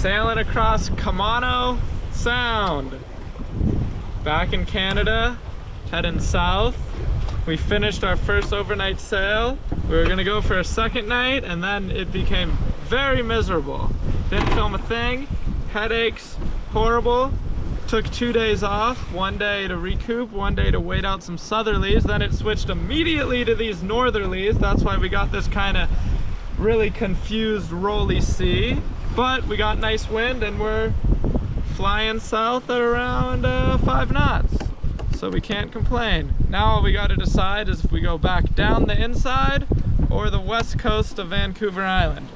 Sailing across Kamano Sound. Back in Canada, heading south. We finished our first overnight sail. We were gonna go for a second night and then it became very miserable. Didn't film a thing, headaches, horrible. Took 2 days off, one day to recoup, one day to wait out some southerlies. Then it switched immediately to these northerlies. That's why we got this kind of really confused rolly sea. But we got nice wind and we're flying south at around 5 knots. So we can't complain. Now all we got to decide is if we go back down the inside or the west coast of Vancouver Island.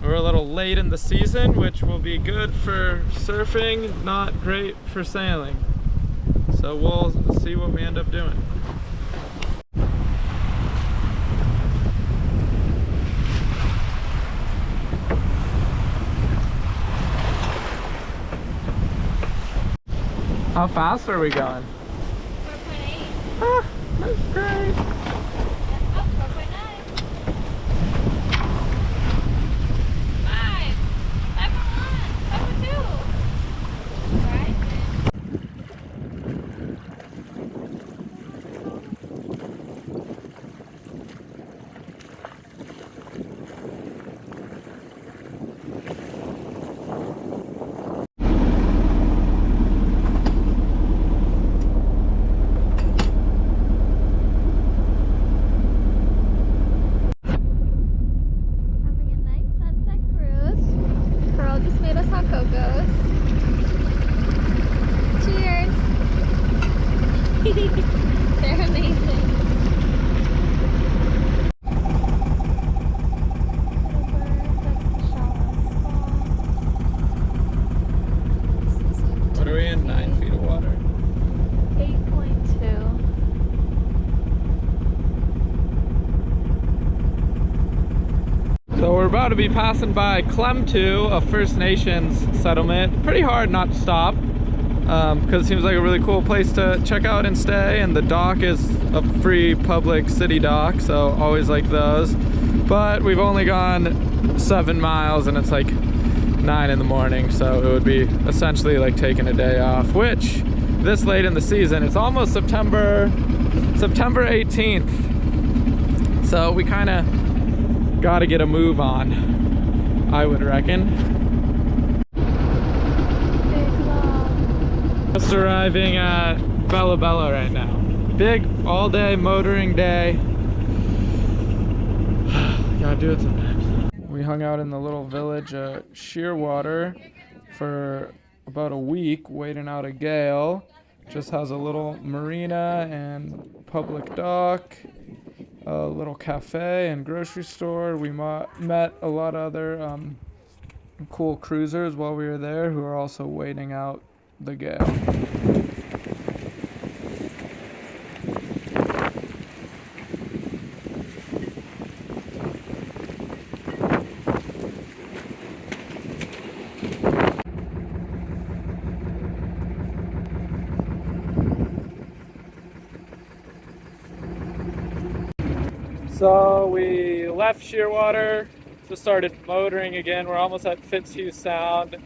We're a little late in the season, which will be good for surfing, not great for sailing. So we'll see what we end up doing. How fast are we going? 4.8. Ah, that's great. Oh, 4.9. 5. 5.1. 5.2. Right. Cheers! They're amazing. What are we in? 9 feet of water. 8.2. So we're about to be passing by Klemtu, a First Nations settlement. Pretty hard not to stop because it seems like a really cool place to check out and stay, and the dock is a free public city dock, so always like those. But we've only gone 7 miles and it's like 9 in the morning, so it would be essentially like taking a day off, which this late in the season, it's almost September 18th. So we kind of got to get a move on, I would reckon. Just arriving at Bella Bella right now. Big all-day motoring day. Gotta do it sometimes. We hung out in the little village Shearwater for about a week waiting out a gale. Just has a little marina and public dock, a little cafe and grocery store. We met a lot of other cool cruisers while we were there who are also waiting out the gale. So we left Shearwater, just started motoring again. We're almost at Fitzhugh Sound.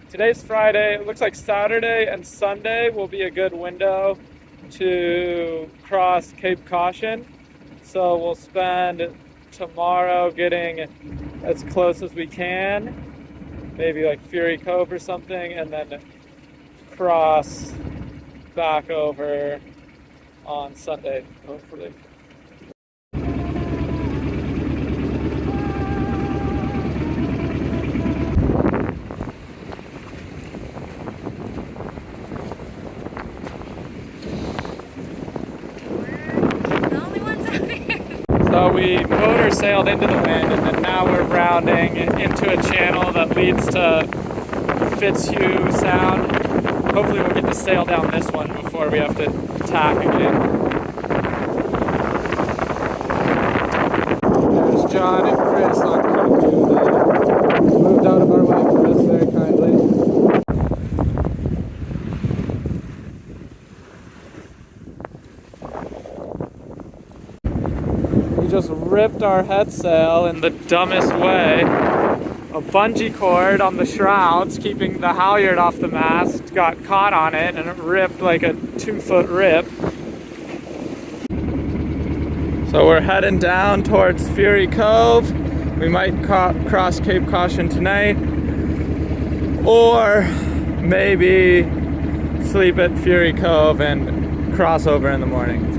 Today's Friday. It looks like Saturday and Sunday will be a good window to cross Cape Caution. So we'll spend tomorrow getting as close as we can, maybe like Fury Cove or something, and then cross back over on Sunday, hopefully. So we motor sailed into the wind, and then now we're rounding into a channel that leads to Fitzhugh Sound. Hopefully we'll get to sail down this one before we have to tack again. There's John and Chris on Klemtu. They moved out of our way for us very kindly. We just ripped our head sail in the dumbest way a bungee cord on the shrouds keeping the halyard off the mast got caught on it and it ripped like a 2-foot rip. So we're heading down towards Fury Cove. We might cross Cape Caution tonight, or maybe sleep at Fury Cove and cross over in the morning.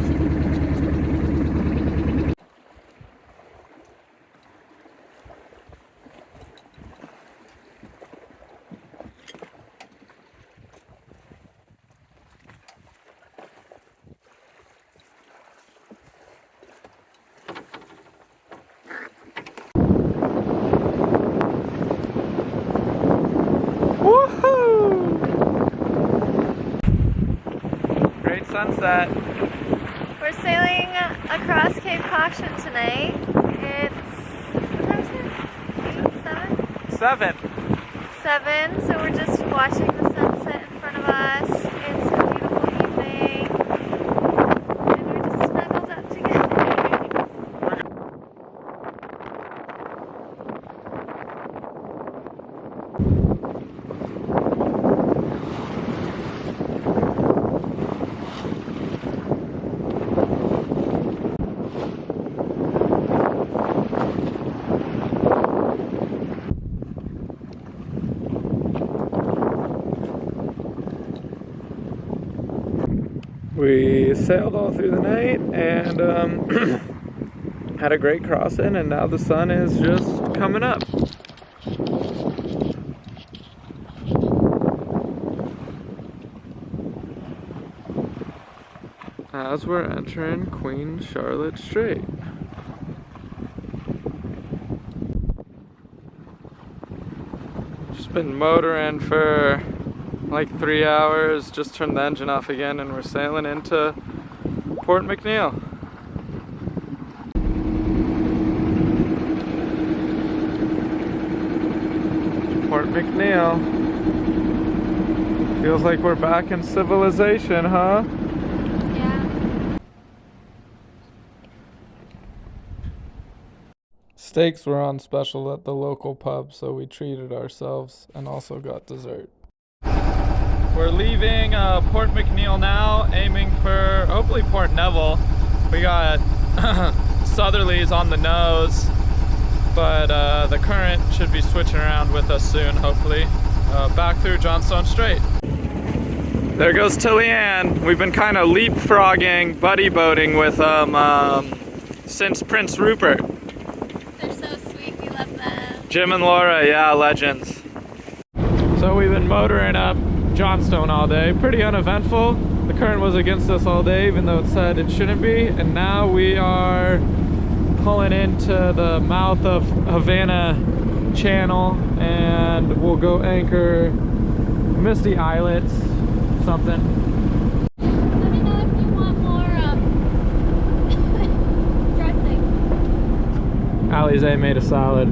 Sunset. We're sailing across Cape Caution tonight. It's, what time is it? 7? 7, so we're just watching the sunset in front of us. It's a beautiful evening, and we're just snuggled up together. We sailed all through the night and had a great crossing, and now the sun is just coming up. As we're entering Queen Charlotte Strait. Just been motoring for like 3 hours, just turned the engine off again, and we're sailing into Port McNeill. Port McNeill. Feels like we're back in civilization, huh? Yeah. Steaks were on special at the local pub, so we treated ourselves and also got dessert. We're leaving Port McNeill now, aiming for hopefully Port Neville. We got southerlies on the nose, but the current should be switching around with us soon, hopefully. Back through Johnstone Strait. There goes Tilly Ann. We've been kind of leapfrogging, buddy boating with them since Prince Rupert. They're so sweet, we love them. Jim and Laura, yeah, legends. So we've been motoring up Johnstone all day, pretty uneventful. The current was against us all day, even though it said it shouldn't be, and now we are pulling into the mouth of Havana Channel, and we'll go anchor Misty Islets, something. Let me know if you want more dressing. Alize made a salad.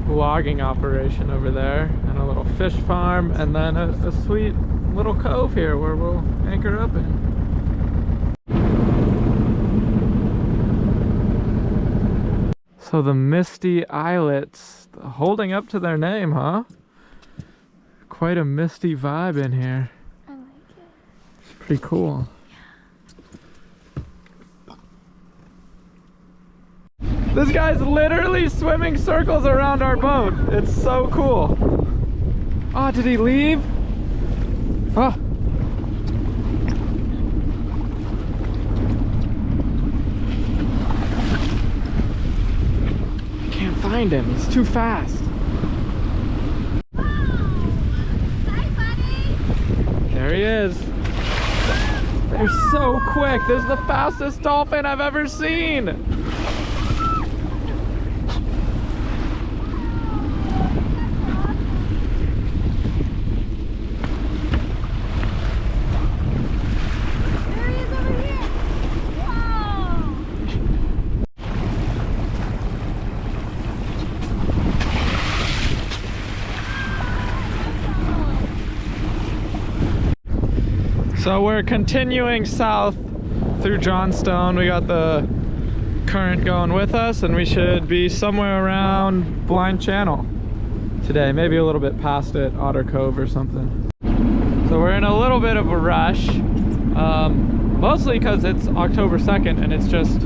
Logging operation over there, and a little fish farm, and then a sweet little cove here where we'll anchor up in. So the Misty Islets, holding up to their name, huh? Quite a misty vibe in here. I like it. It's pretty cool. This guy's literally swimming circles around our boat. It's so cool. Oh, did he leave? Oh. Can't find him. He's too fast. Hi, buddy. There he is. They're so quick. This is the fastest dolphin I've ever seen. So we're continuing south through Johnstone. We got the current going with us, and we should be somewhere around Blind Channel today, maybe a little bit past it, Otter Cove or something. So we're in a little bit of a rush, mostly because it's October 2nd and it's just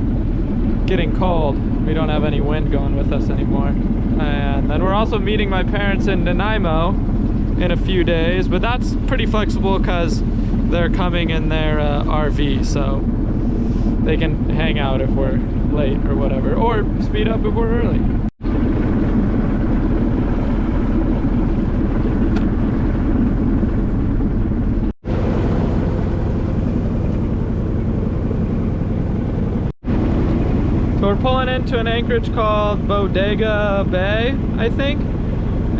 getting cold. We don't have any wind going with us anymore. And then we're also meeting my parents in Nanaimo in a few days, but that's pretty flexible because they're coming in their RV, so they can hang out if we're late or whatever, or speed up if we're early. So we're pulling into an anchorage called Bodega Bay, I think,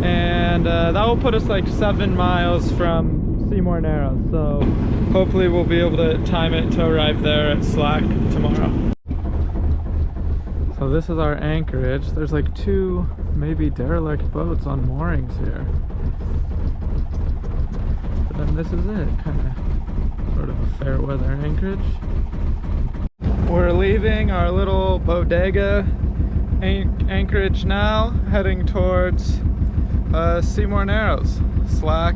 and that will put us like 7 miles from Seymour Narrows, so hopefully we'll be able to time it to arrive there at Slack tomorrow. So this is our anchorage. There's like 2 maybe derelict boats on moorings here, but then this is it, kind of sort of a fair weather anchorage. We're leaving our little bodega anchorage now, heading towards Seymour Narrows. Slack,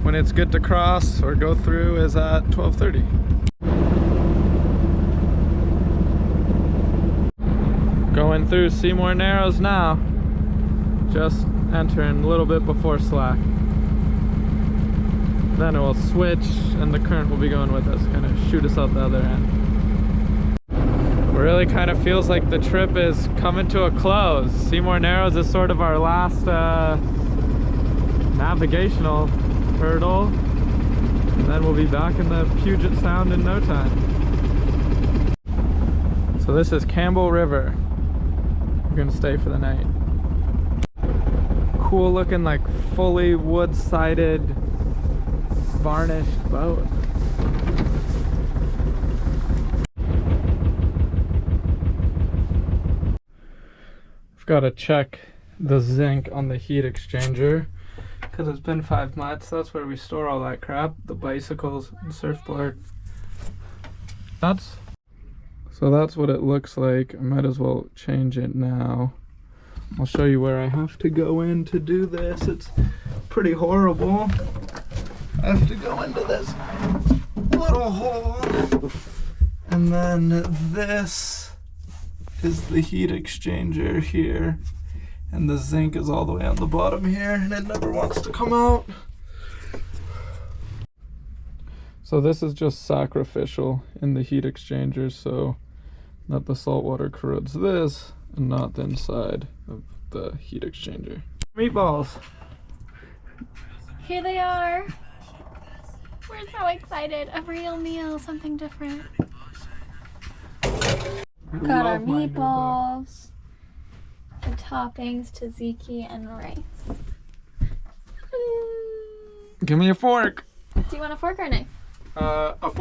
when it's good to cross or go through, is at 12:30. Going through Seymour Narrows now, just entering a little bit before Slack. Then it will switch and the current will be going with us, kind of shoot us out the other end. Really kind of feels like the trip is coming to a close. Seymour Narrows is sort of our last navigational hurdle, and then we'll be back in the Puget Sound in no time. So this is Campbell River. We're gonna stay for the night. Cool looking, like fully wood-sided varnished boat. Got to check the zinc on the heat exchanger because it's been 5 months. That's where we store all that crap, the bicycles and surfboard. So that's what it looks like. I might as well change it now. I'll show you where I have to go in to do this. It's pretty horrible. I have to go into this little hole, and then this is the heat exchanger here, and the zinc is all the way on the bottom here, and it never wants to come out. So this is just sacrificial in the heat exchanger so that the salt water corrodes this and not the inside of the heat exchanger. Meatballs! Here they are! We're so excited! A real meal, something different. Got our meatballs, the toppings, tzatziki, and rice. Give me a fork. Do you want a fork or a knife? A fork.